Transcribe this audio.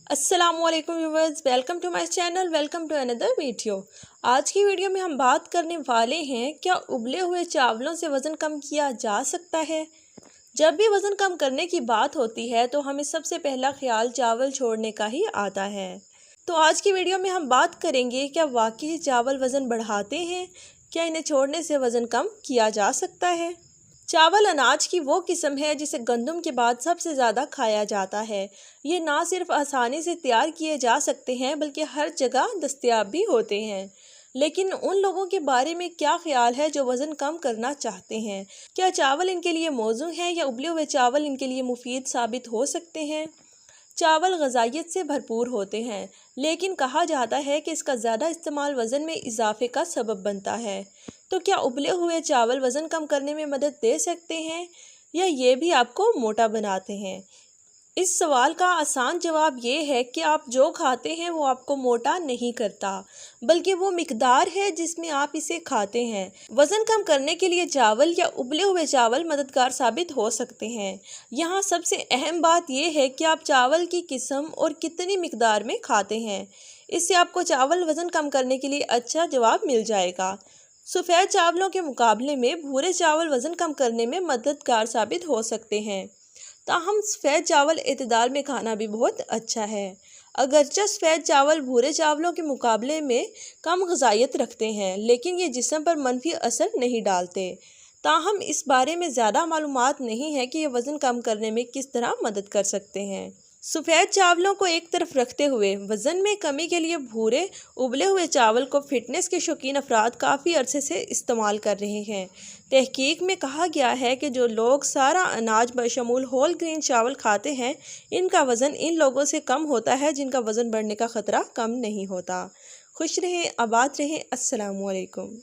अस्सलाम वालेकुम viewers, welcome to my channel, welcome to another video. आज की वीडियो में हम बात करने वाले हैं क्या उबले हुए चावलों से वज़न कम किया जा सकता है। जब भी वज़न कम करने की बात होती है तो हमें सबसे पहला ख्याल चावल छोड़ने का ही आता है। तो आज की वीडियो में हम बात करेंगे क्या वाकई चावल वज़न बढ़ाते हैं, क्या इन्हें छोड़ने से वज़न कम किया जा सकता है। चावल अनाज की वो किस्म है जिसे गंदम के बाद सबसे ज़्यादा खाया जाता है। ये ना सिर्फ आसानी से तैयार किए जा सकते हैं बल्कि हर जगह दस्तयाब भी होते हैं। लेकिन उन लोगों के बारे में क्या ख्याल है जो वज़न कम करना चाहते हैं? क्या चावल इनके लिए मौजू हैं या उबले हुए चावल इनके लिए मुफीद साबित हो सकते हैं? चावल ग़िज़ाइयत से भरपूर होते हैं, लेकिन कहा जाता है कि इसका ज़्यादा इस्तेमाल वज़न में इजाफे का सबब बनता है। तो क्या उबले हुए चावल वज़न कम करने में मदद दे सकते हैं या ये भी आपको मोटा बनाते हैं? इस सवाल का आसान जवाब ये है कि आप जो खाते हैं वो आपको मोटा नहीं करता, बल्कि वो मिकदार है जिसमें आप इसे खाते हैं। वज़न कम करने के लिए चावल या उबले हुए चावल मददगार साबित हो सकते हैं। यहाँ सबसे अहम बात यह है कि आप चावल की किस्म और कितनी मिकदार में खाते हैं। इससे आपको चावल वज़न कम करने के लिए अच्छा जवाब मिल जाएगा। सफ़ेद चावलों के मुकाबले में भूरे चावल वज़न कम करने में मददगार साबित हो सकते हैं। ताहम सफ़ेद चावल एतदाल में खाना भी बहुत अच्छा है। अगरचे सफ़ेद चावल भूरे चावलों के मुकाबले में कम ग़िज़ाइयत रखते हैं, लेकिन ये जिस्म पर मनफी असर नहीं डालते। ताहम इस बारे में ज़्यादा मालूमात नहीं है कि ये वज़न कम करने में किस तरह मदद कर सकते हैं। सफ़ेद चावलों को एक तरफ रखते हुए वज़न में कमी के लिए भूरे उबले हुए चावल को फ़िटनेस के शौकीन अफराद काफ़ी अरसे से इस्तेमाल कर रहे हैं। तहकीक में कहा गया है कि जो लोग सारा अनाज बशमूल होल ग्रेन चावल खाते हैं, इनका वज़न इन लोगों से कम होता है जिनका वज़न बढ़ने का ख़तरा कम नहीं होता। खुश रहें, आबाद रहें। अस्सलामु अलैकुम।